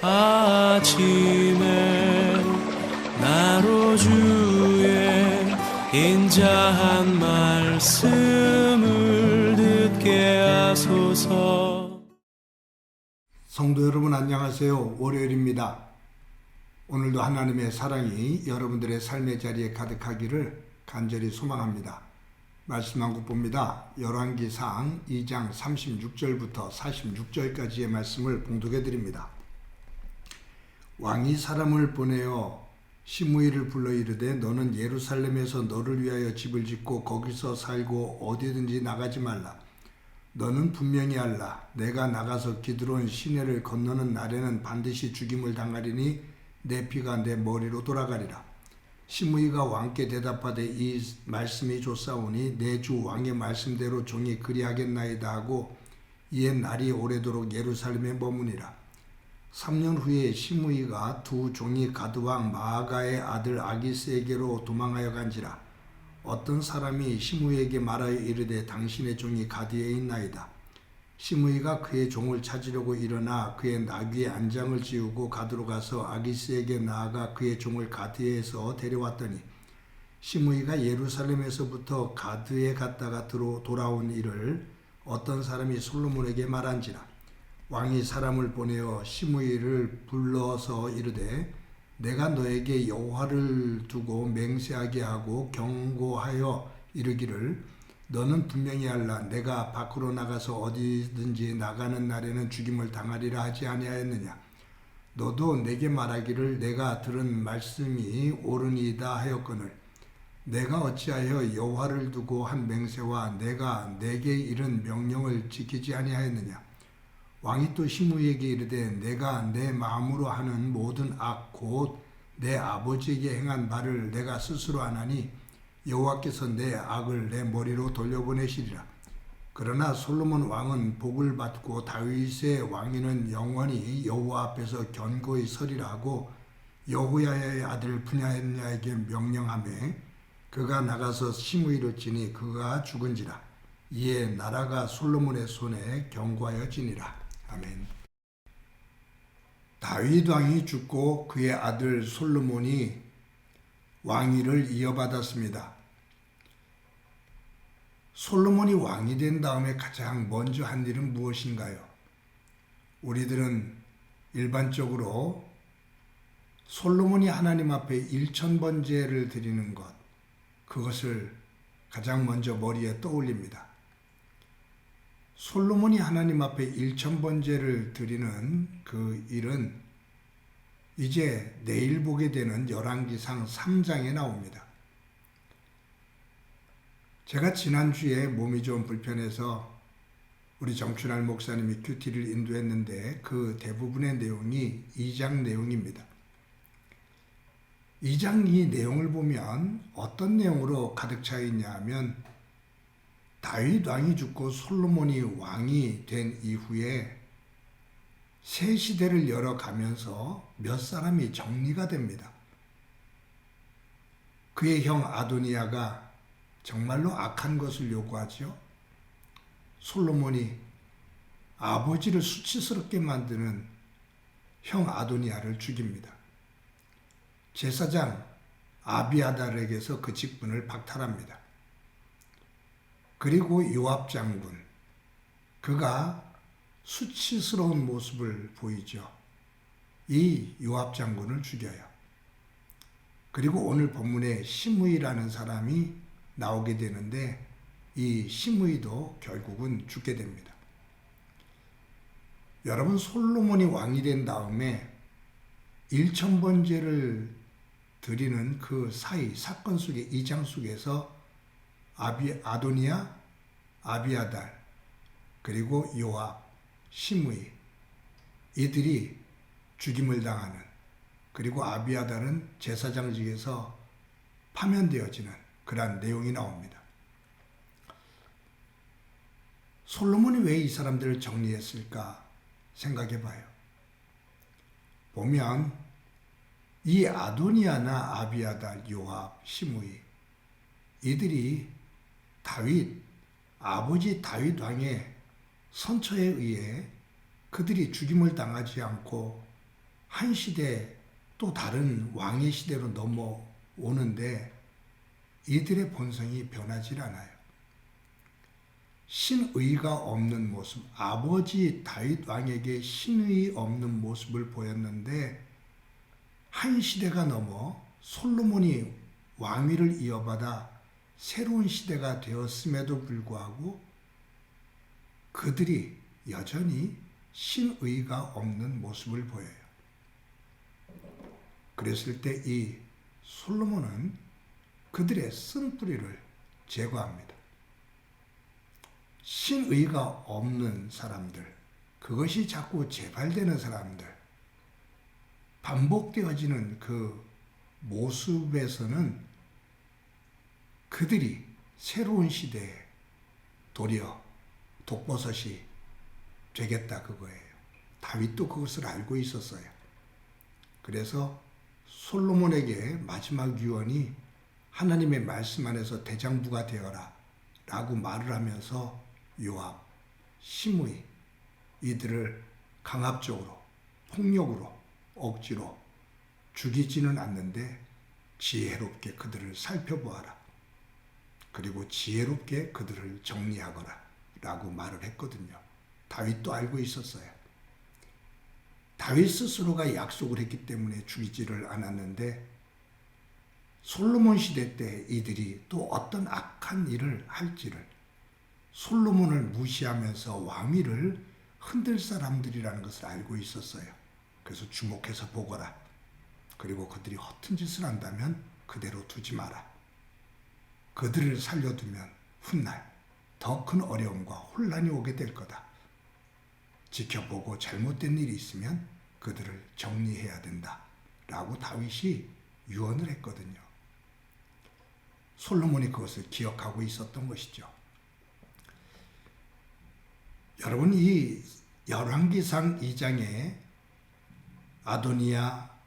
아침에 나로 주의 인자한 말씀을 듣게 하소서. 성도 여러분 안녕하세요. 월요일입니다. 오늘도 하나님의 사랑이 여러분들의 삶의 자리에 가득하기를 간절히 소망합니다. 말씀 한 국 봅니다. 열왕기상 2장 36절부터 46절까지의 말씀을 봉독해 드립니다. 왕이 사람을 보내어 시므이를 불러 이르되 너는 예루살렘에서 너를 위하여 집을 짓고 거기서 살고 어디든지 나가지 말라. 너는 분명히 알라. 내가 나가서 기드론 시내를 건너는 날에는 반드시 죽임을 당하리니 내 피가 내 머리로 돌아가리라. 시므이가 왕께 대답하되 이 말씀이 좋사오니 내 주 왕의 말씀대로 종이 그리하겠나이다 하고 이에 날이 오래도록 예루살렘에 머무니라. 3년 후에 시므이가 두 종이 가드왕 마아가의 아들 아기스에게로 도망하여 간지라. 어떤 사람이 시므이에게 말하여 이르되 당신의 종이 가드에 있나이다. 시므이가 그의 종을 찾으려고 일어나 그의 나귀의 안장을 지우고 가드로 가서 아기스에게 나아가 그의 종을 가드에서 데려왔더니 시므이가 예루살렘에서부터 가드에 갔다가 돌아온 일을 어떤 사람이 솔로몬에게 말한지라. 왕이 사람을 보내어 시므이를 불러서 이르되 내가 너에게 여호와를 두고 맹세하게 하고 경고하여 이르기를 너는 분명히 알라. 내가 밖으로 나가서 어디든지 나가는 날에는 죽임을 당하리라 하지 아니하였느냐. 너도 내게 말하기를 내가 들은 말씀이 옳으니이다 하였거늘 내가 어찌하여 여호와를 두고 한 맹세와 내가 내게 이른 명령을 지키지 아니하였느냐. 왕이 또 시므이에게 이르되 내가 내 마음으로 하는 모든 악 곧 내 아버지에게 행한 말을 내가 스스로 안 하니 여호와께서 내 악을 내 머리로 돌려보내시리라. 그러나 솔로몬 왕은 복을 받고 다윗의 왕위는 영원히 여호와 앞에서 견고히 서리라 하고 여호야의 아들 브냐야에게 명령하며 그가 나가서 시므이를 치니 그가 죽은지라. 이에 나라가 솔로몬의 손에 견고하여지니라. 아멘. 다윗 왕이 죽고 그의 아들 솔로몬이 왕위를 이어받았습니다. 솔로몬이 왕이 된 다음에 가장 먼저 한 일은 무엇인가요? 우리들은 일반적으로 솔로몬이 하나님 앞에 1000번제를 드리는 것, 그것을 가장 먼저 머리에 떠올립니다. 솔로몬이 하나님 앞에 1000번제를 드리는 그 일은 이제 내일 보게 되는 열왕기상 3장에 나옵니다. 제가 지난주에 몸이 좀 불편해서 우리 정춘할 목사님이 큐티를 인도했는데 그 대부분의 내용이 2장 내용입니다. 2장 이 내용을 보면 어떤 내용으로 가득 차 있냐 하면 다윗 왕이 죽고 솔로몬이 왕이 된 이후에 새 시대를 열어가면서 몇 사람이 정리가 됩니다. 그의 형 아도니아가 정말로 악한 것을 요구하죠. 솔로몬이 아버지를 수치스럽게 만드는 형 아도니아를 죽입니다. 제사장 아비아달에게서 그 직분을 박탈합니다. 그리고 요압 장군, 그가 수치스러운 모습을 보이죠. 이 요압 장군을 죽여요. 그리고 오늘 본문에 시므이라는 사람이 나오게 되는데 이 시므이도 결국은 죽게 됩니다. 여러분, 솔로몬이 왕이 된 다음에 1000번제를 드리는 그 사이 사건 속의 2장 속에서 아도니아, 아비아달, 그리고 요압, 시므이, 이들이 죽임을 당하는, 그리고 아비아달은 제사장직에서 파면되어지는 그러한 내용이 나옵니다. 솔로몬이 왜 이 사람들을 정리했을까 생각해 봐요. 보면 이 아도니아나 아비아달, 요압, 시므이, 이들이 아버지 다윗 왕의 선처에 의해 그들이 죽임을 당하지 않고 한 시대 또 다른 왕의 시대로 넘어오는데 이들의 본성이 변하질 않아요. 신의가 없는 모습, 아버지 다윗 왕에게 신의 없는 모습을 보였는데 한 시대가 넘어 솔로몬이 왕위를 이어받아 새로운 시대가 되었음에도 불구하고 그들이 여전히 신의가 없는 모습을 보여요. 그랬을 때 이 솔로몬은 그들의 쓴뿌리를 제거합니다. 신의가 없는 사람들, 그것이 자꾸 재발되는 사람들, 반복되어지는 그 모습에서는 그들이 새로운 시대에 도리어 독버섯이 되겠다 그거예요. 다윗도 그것을 알고 있었어요. 그래서 솔로몬에게 마지막 유언이 하나님의 말씀 안에서 대장부가 되어라 라고 말을 하면서 요압, 시므이 이들을 강압적으로 폭력으로 억지로 죽이지는 않는데 지혜롭게 그들을 살펴보아라. 그리고 지혜롭게 그들을 정리하거라 라고 말을 했거든요. 다윗도 알고 있었어요. 다윗 스스로가 약속을 했기 때문에 죽이지를 않았는데 솔로몬 시대 때 이들이 또 어떤 악한 일을 할지를 솔로몬을 무시하면서 왕위를 흔들 사람들이라는 것을 알고 있었어요. 그래서 주목해서 보거라. 그리고 그들이 허튼 짓을 한다면 그대로 두지 마라. 그들을 살려두면 훗날 더 큰 어려움과 혼란이 오게 될 거다. 지켜보고 잘못된 일이 있으면 그들을 정리해야 된다. 라고 다윗이 유언을 했거든요. 솔로몬이 그것을 기억하고 있었던 것이죠. 여러분, 이 열왕기상 2장에 아도니야,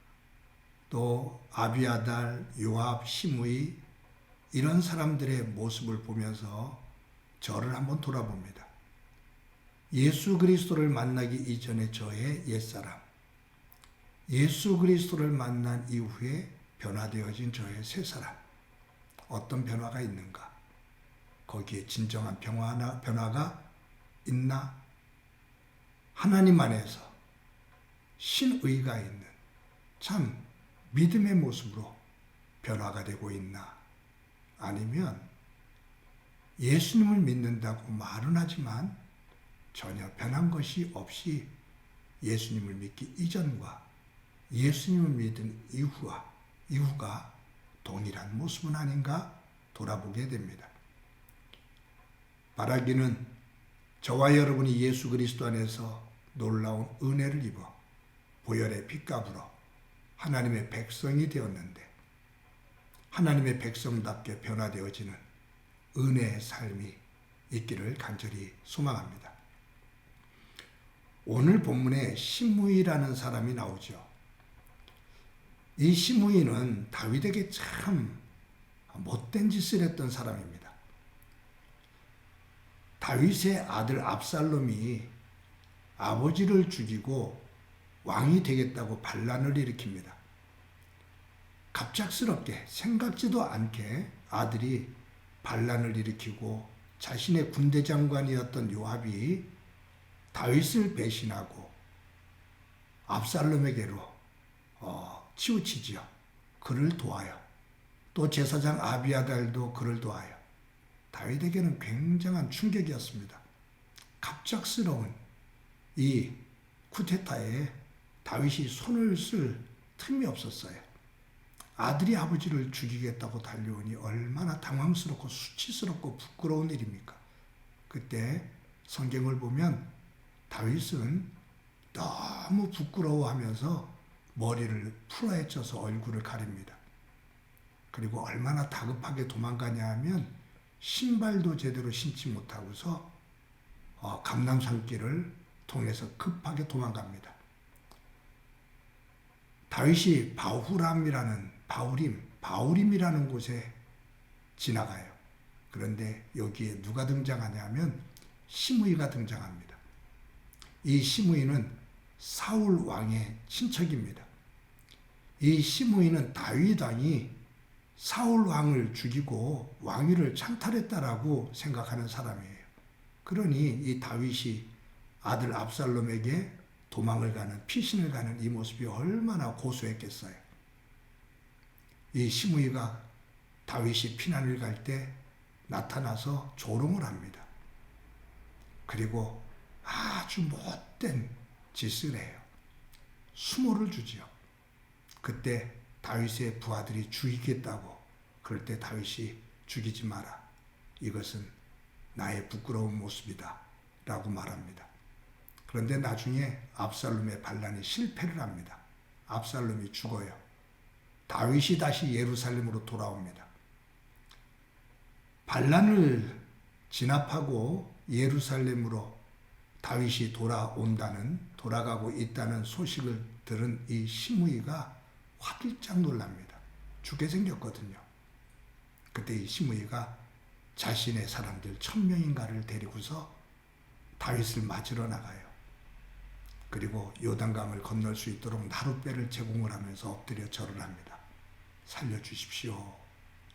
또 아비아달, 요압, 시므이 이런 사람들의 모습을 보면서 저를 한번 돌아봅니다. 예수 그리스도를 만나기 이전의 저의 옛사람, 예수 그리스도를 만난 이후에 변화되어진 저의 새사람, 어떤 변화가 있는가? 거기에 진정한 변화가 있나? 하나님 안에서 신의가 있는 참 믿음의 모습으로 변화가 되고 있나? 아니면 예수님을 믿는다고 말은 하지만 전혀 변한 것이 없이 예수님을 믿기 이전과 예수님을 믿은 이후가 동일한 모습은 아닌가 돌아보게 됩니다. 바라기는 저와 여러분이 예수 그리스도 안에서 놀라운 은혜를 입어 보혈의 핏값으로 하나님의 백성이 되었는데 하나님의 백성답게 변화되어지는 은혜의 삶이 있기를 간절히 소망합니다. 오늘 본문에 시므이라는 사람이 나오죠. 이 시므이는 다윗에게 참 못된 짓을 했던 사람입니다. 다윗의 아들 압살롬이 아버지를 죽이고 왕이 되겠다고 반란을 일으킵니다. 갑작스럽게 생각지도 않게 아들이 반란을 일으키고 자신의 군대 장관이었던 요압이 다윗을 배신하고 압살롬에게로 치우치지요. 그를 도와요. 또 제사장 아비아달도 그를 도와요. 다윗에게는 굉장한 충격이었습니다. 갑작스러운 이 쿠데타에 다윗이 손을 쓸 틈이 없었어요. 아들이 아버지를 죽이겠다고 달려오니 얼마나 당황스럽고 수치스럽고 부끄러운 일입니까? 그때 성경을 보면 다윗은 너무 부끄러워하면서 머리를 풀어헤쳐서 얼굴을 가립니다. 그리고 얼마나 다급하게 도망가냐 하면 신발도 제대로 신지 못하고서 감람산길을 통해서 급하게 도망갑니다. 다윗이 바후림이라는 곳에 지나가요. 그런데 여기에 누가 등장하냐면 시므이가 등장합니다. 이 시므이는 사울 왕의 친척입니다. 이 시므이는 다윗 왕이 사울 왕을 죽이고 왕위를 찬탈했다라고 생각하는 사람이에요. 그러니 이 다윗이 아들 압살롬에게 도망을 가는, 피신을 가는 이 모습이 얼마나 고소했겠어요. 이 시므이가 다윗이 피난을 갈 때 나타나서 조롱을 합니다. 그리고 아주 못된 짓을 해요. 수모를 주지요. 그때 다윗의 부하들이 죽이겠다고, 그럴 때 다윗이 죽이지 마라. 이것은 나의 부끄러운 모습이다 라고 말합니다. 그런데 나중에 압살롬의 반란이 실패를 합니다. 압살롬이 죽어요. 다윗이 다시 예루살렘으로 돌아옵니다. 반란을 진압하고 예루살렘으로 다윗이 돌아가고 있다는 소식을 들은 이 시므이가 화들짝 놀랍니다. 죽게 생겼거든요. 그때 이 시므이가 자신의 사람들 1000명인가를 데리고서 다윗을 맞으러 나가요. 그리고 요단강을 건널 수 있도록 나룻배를 제공을 하면서 엎드려 절을 합니다. 살려주십시오.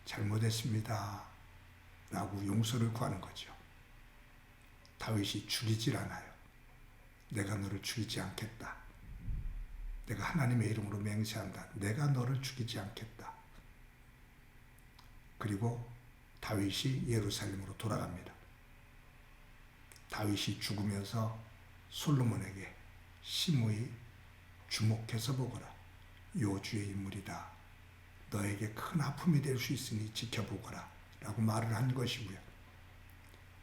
잘못했습니다. 라고 용서를 구하는 거죠. 다윗이 죽이질 않아요. 내가 너를 죽이지 않겠다. 내가 하나님의 이름으로 맹세한다. 내가 너를 죽이지 않겠다. 그리고 다윗이 예루살렘으로 돌아갑니다. 다윗이 죽으면서 솔로몬에게 시므이 주목해서 보거라. 요주의 인물이다. 너에게 큰 아픔이 될 수 있으니 지켜보거라. 라고 말을 한 것이고요.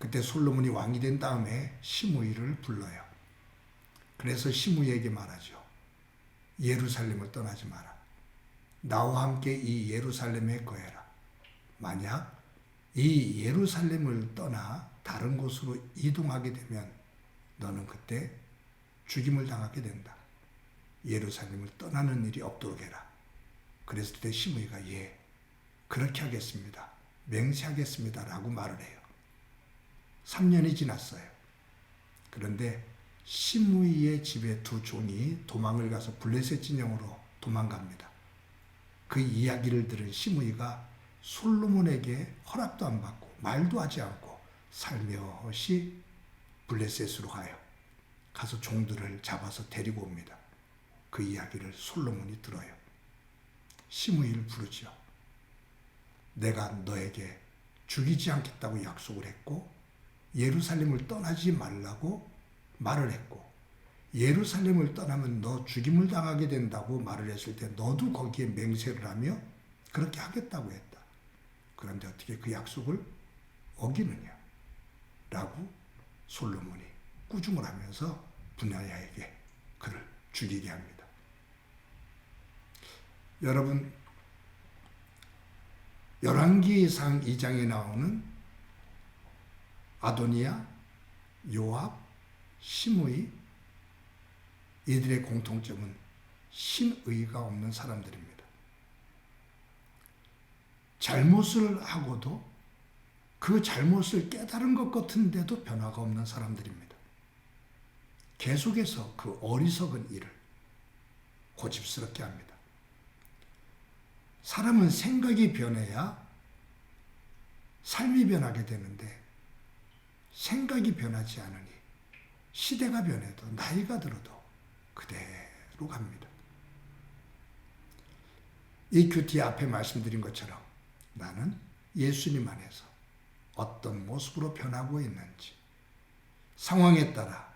그때 솔로몬이 왕이 된 다음에 시므이를 불러요. 그래서 시므이에게 말하죠. 예루살렘을 떠나지 마라. 나와 함께 이 예루살렘에 거해라. 만약 이 예루살렘을 떠나 다른 곳으로 이동하게 되면 너는 그때 죽임을 당하게 된다. 예루살렘을 떠나는 일이 없도록 해라. 그래서 그때 시므이가 예, 그렇게 하겠습니다. 맹세하겠습니다. 라고 말을 해요. 3년이 지났어요. 그런데 시므이의 집에 두 종이 도망을 가서 블레셋 진영으로 도망갑니다. 그 이야기를 들은 시므이가 솔로몬에게 허락도 안 받고 말도 하지 않고 살며시 블레셋으로 가서 종들을 잡아서 데리고 옵니다. 그 이야기를 솔로몬이 들어요. 시므이를 부르죠. 내가 너에게 죽이지 않겠다고 약속을 했고 예루살렘을 떠나지 말라고 말을 했고 예루살렘을 떠나면 너 죽임을 당하게 된다고 말을 했을 때 너도 거기에 맹세를 하며 그렇게 하겠다고 했다. 그런데 어떻게 그 약속을 어기느냐? 라고 솔로몬이 꾸중을 하면서 분야야에게 그를 죽이게 합니다. 여러분, 열왕기상 2장에 나오는 아도니야, 요압, 시므이, 이들의 공통점은 신의가 없는 사람들입니다. 잘못을 하고도 그 잘못을 깨달은 것 같은데도 변화가 없는 사람들입니다. 계속해서 그 어리석은 일을 고집스럽게 합니다. 사람은 생각이 변해야 삶이 변하게 되는데 생각이 변하지 않으니 시대가 변해도 나이가 들어도 그대로 갑니다. 이 큐티 앞에 말씀드린 것처럼 나는 예수님 안에서 어떤 모습으로 변하고 있는지 상황에 따라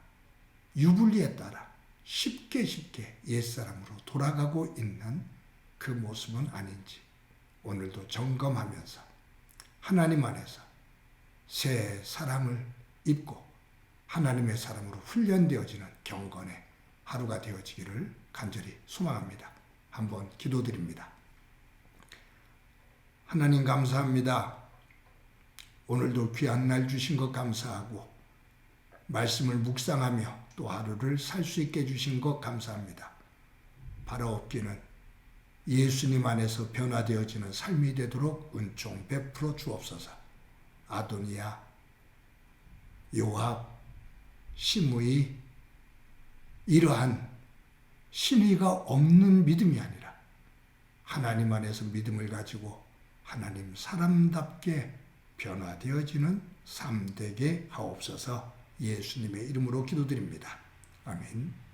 유불리에 따라 쉽게 옛사람으로 돌아가고 있는 그 모습은 아닌지 오늘도 점검하면서 하나님 안에서 새 사람을 입고 하나님의 사람으로 훈련되어지는 경건의 하루가 되어지기를 간절히 소망합니다. 한번 기도드립니다. 하나님 감사합니다. 오늘도 귀한 날 주신 것 감사하고 말씀을 묵상하며 또 하루를 살 수 있게 해주신 것 감사합니다. 바라옵기는 예수님 안에서 변화되어지는 삶이 되도록 은총 베풀어 주옵소서. 아도니야, 요압, 시므이 이러한 신의가 없는 믿음이 아니라 하나님 안에서 믿음을 가지고 하나님 사람답게 변화되어지는 삶 되게 하옵소서. 예수님의 이름으로 기도드립니다. 아멘.